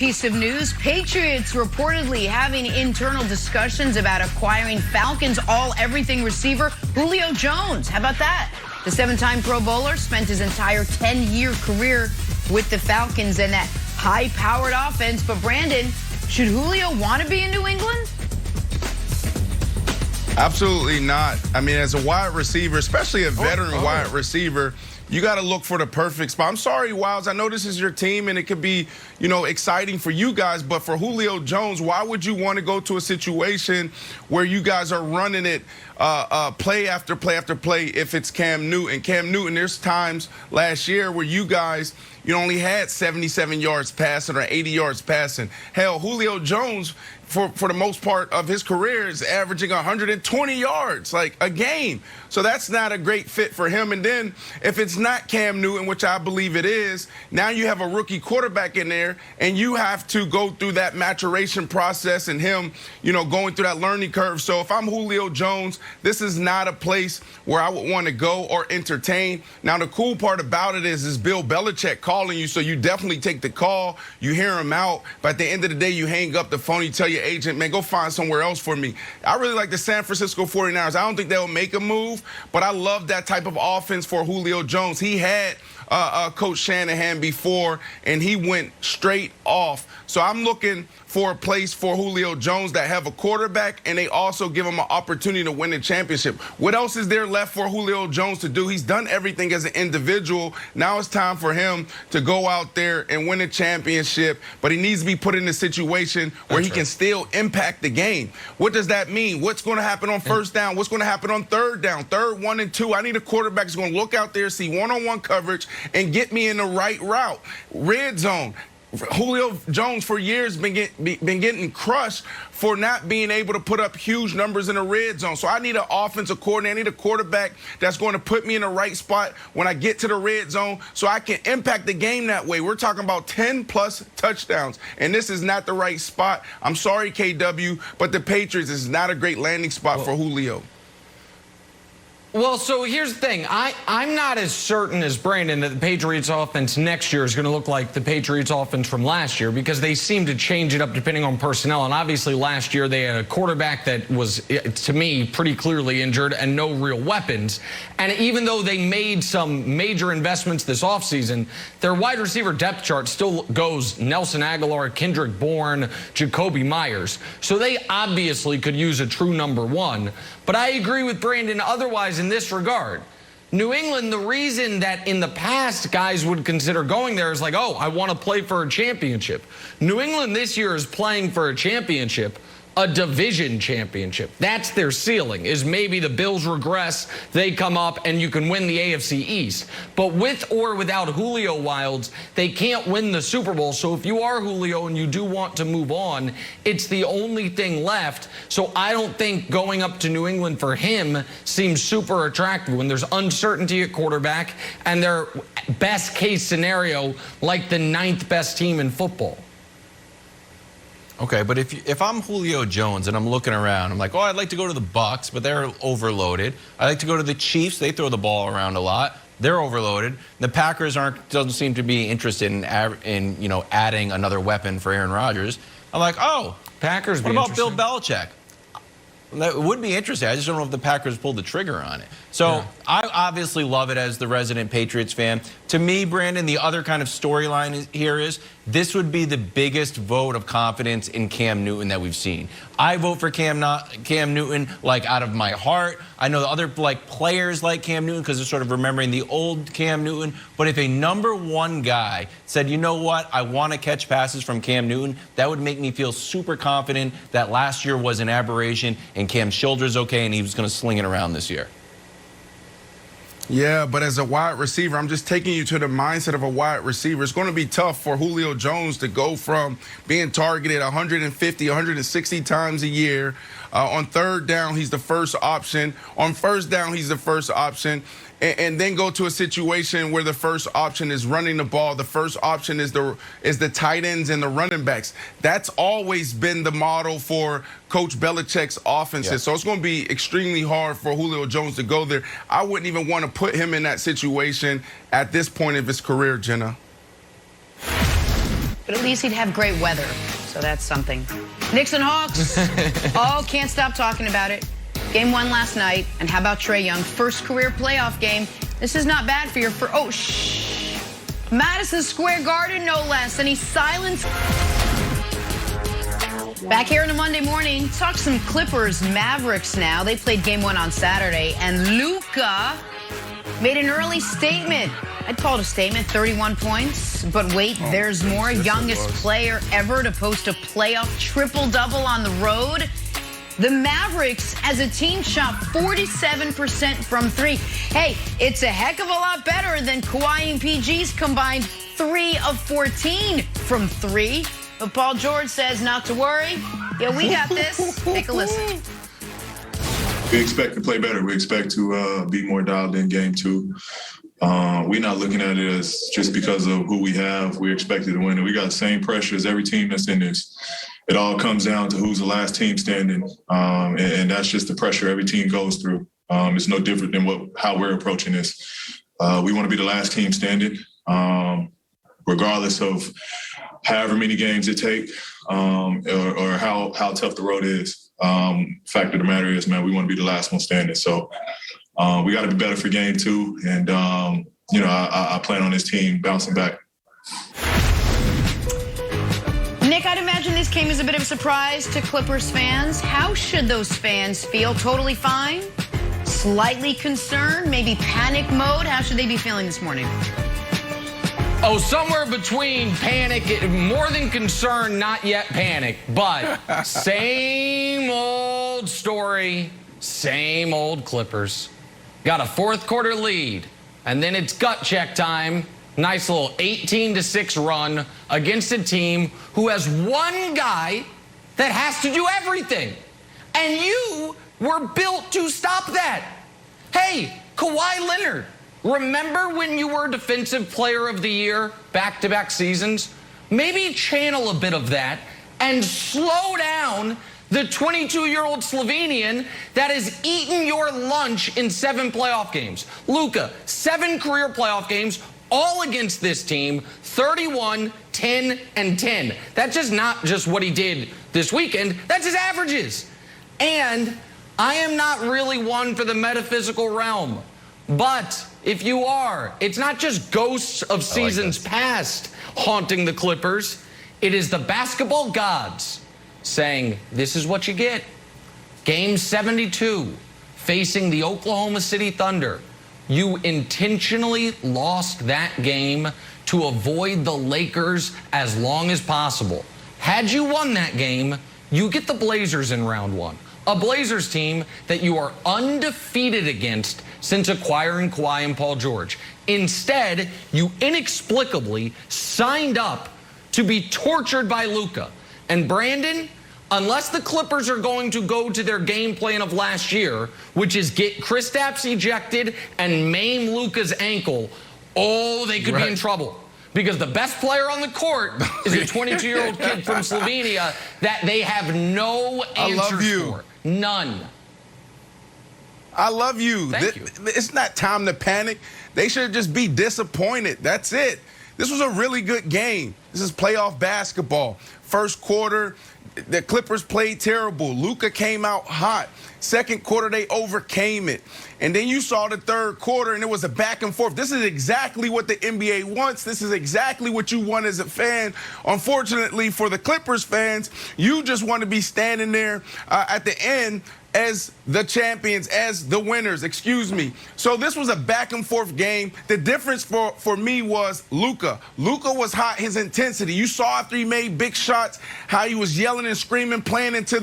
Piece of news, Patriots reportedly having internal discussions about acquiring Falcons all-everything receiver Julio Jones. How about that? The 7-time Pro Bowler spent his entire 10-year career with the Falcons and that high-powered offense. But Brandon, should Julio want to be in New England? Absolutely not. I mean, as a wide receiver, especially a veteran wide receiver, you got to look for the perfect spot. I'm sorry, Wilds. I know this is your team, and it could be, exciting for you guys. But for Julio Jones, why would you want to go to a situation where you guys are running it play after play after play if it's Cam Newton? Cam Newton, there's times last year where you guys, only had 77 yards passing or 80 yards passing. Hell, Julio Jones, for the most part of his career, is averaging 120 yards, like a game. So that's not a great fit for him. And then if it's not Cam Newton, which I believe it is, now you have a rookie quarterback in there, and you have to go through that maturation process and him, going through that learning curve. So if I'm Julio Jones, this is not a place where I would want to go or entertain. Now, the cool part about it is Bill Belichick calling you, so you definitely take the call, you hear him out, but at the end of the day, you hang up the phone, you tell your agent, man, go find somewhere else for me. I really like the San Francisco 49ers. I don't think they'll make a move, but I love that type of offense for Julio Jones. He had Coach Shanahan before, and he went straight off. So I'm looking for a place for Julio Jones that have a quarterback, and they also give him an opportunity to win a championship. What else is there left for Julio Jones to do? He's done everything as an individual. Now it's time for him to go out there and win a championship, but he needs to be put in a situation where he can still impact the game. What does that mean? What's going to happen on first down? What's going to happen on third down? Third, 1 and 2. I need a quarterback who's going to look out there, see one-on-one coverage, and get me in the right route. Red zone. Julio Jones for years been getting crushed for not being able to put up huge numbers in the red zone. So I need an offensive coordinator. I need a quarterback that's going to put me in the right spot when I get to the red zone so I can impact the game that way. We're talking about 10-plus touchdowns, and this is not the right spot. I'm sorry, KW, but the Patriots is not a great landing spot for Julio. Well, so here's the thing. I'm not as certain as Brandon that the Patriots offense next year is going to look like the Patriots offense from last year, because they seem to change it up depending on personnel. And obviously last year they had a quarterback that was, to me, pretty clearly injured and no real weapons. And even though they made some major investments this offseason, their wide receiver depth chart still goes Nelson Aguilar, Kendrick Bourne, Jacoby Myers. So they obviously could use a true number one. But I agree with Brandon otherwise in this regard. New England, the reason that in the past guys would consider going there is like, oh, I want to play for a championship. New England this year is playing for a championship, a division championship. That's their ceiling, is maybe the Bills regress, they come up, and you can win the AFC East. But with or without Julio Wilds, they can't win the Super Bowl. So if you are Julio and you do want to move on, it's the only thing left. So I don't think going up to New England for him seems super attractive when there's uncertainty at quarterback and their best case scenario like the 9th best team in football. Okay, but if I'm Julio Jones and I'm looking around, I'm like, oh, I'd like to go to the Bucks, but they're overloaded. I'd like to go to the Chiefs. They throw the ball around a lot. They're overloaded. The Packers doesn't seem to be interested in adding another weapon for Aaron Rodgers. I'm like, oh, Packers. What about Bill Belichick? That would be interesting. I just don't know if the Packers pulled the trigger on it. So yeah. I obviously love it as the resident Patriots fan. To me, Brandon, the other kind of storyline here is this would be the biggest vote of confidence in Cam Newton that we've seen. I vote for Cam Newton like out of my heart. I know the other players like Cam Newton because they're sort of remembering the old Cam Newton. But if a #1 guy said, you know what, I want to catch passes from Cam Newton, that would make me feel super confident that last year was an aberration and Cam's shoulder's okay and he was going to sling it around this year. Yeah, but as a wide receiver, I'm just taking you to the mindset of a wide receiver. It's going to be tough for Julio Jones to go from being targeted 150, 160 times a year. On third down, he's the first option. On first down, he's the first option. And then go to a situation where the first option is running the ball. The first option is the tight ends and the running backs. That's always been the model for Coach Belichick's offenses. Yeah. So it's going to be extremely hard for Julio Jones to go there. I wouldn't even want to put him in that situation at this point of his career, Jenna. but at least he'd have great weather. So that's something. Knicks and Hawks. Oh, can't stop talking about it. Game 1 last night. And how about Trae Young? First career playoff game. This is not bad for your first. Oh, shh. Madison Square Garden, no less. And he's silenced. Back here on a Monday morning, talk some Clippers Mavericks now. They played game 1 on Saturday, and Luka made an early statement. I'd call it a statement, 31 points. But wait, there's more. Youngest player ever to post a playoff triple-double on the road. The Mavericks, as a team, shot 47% from 3. Hey, it's a heck of a lot better than Kawhi and PG's combined 3 of 14 from 3. But Paul George says not to worry. Yeah, we got this. Take a listen. We expect to play better. We expect to be more dialed in game 2. We're not looking at it as just because of who we have. We're expected to win it. We got the same pressure as every team that's in this. It all comes down to who's the last team standing, and that's just the pressure every team goes through. It's no different than how we're approaching this. We want to be the last team standing, regardless of however many games it take or how tough the road is. Fact of the matter is, man, we want to be the last one standing. So we got to be better for game 2, and I plan on this team bouncing back. Nick, I'd imagine this came as a bit of a surprise to Clippers fans. How should those fans feel? Totally fine? Slightly concerned? Maybe panic mode? How should they be feeling this morning? Oh, somewhere between panic, more than concern, not yet panic. But same old story, same old Clippers. Got a fourth quarter lead, and then it's gut check time. Nice little 18-6 run against a team who has one guy that has to do everything. And you were built to stop that. Hey, Kawhi Leonard, remember when you were Defensive Player of the Year back-to-back seasons? Maybe channel a bit of that and slow down the 22-year-old Slovenian that has eaten your lunch in 7 playoff games. Luka, 7 career playoff games, all against this team, 31, 10, and 10. That's just not just what he did this weekend. That's his averages. And I am not really one for the metaphysical realm. But if you are, it's not just ghosts of seasons past haunting the Clippers. It is the basketball gods saying, this is what you get. Game 72, facing the Oklahoma City Thunder. You intentionally lost that game to avoid the Lakers as long as possible. Had you won that game, you get the Blazers in round 1. A Blazers team that you are undefeated against since acquiring Kawhi and Paul George. Instead, you inexplicably signed up to be tortured by Luka. And Brandon, unless the Clippers are going to go to their game plan of last year, which is get Kristaps ejected and maim Luka's ankle, they could be in trouble. Because the best player on the court is a 22-year-old kid from Slovenia that they have no answers for. None. I love you. Thank you. It's not time to panic. They should just be disappointed. That's it. This was a really good game. This is playoff basketball. First quarter, the Clippers played terrible. Luka came out hot. Second quarter, they overcame it. And then you saw the third quarter, and it was a back and forth. This is exactly what the NBA wants. This is exactly what you want as a fan. Unfortunately, for the Clippers fans, you just want to be standing there at the end as the champions, as the winners, excuse me. So this was a back and forth game. The difference for me was Luka. Luka was hot, his intensity. You saw after he made big shots, how he was yelling and screaming, playing into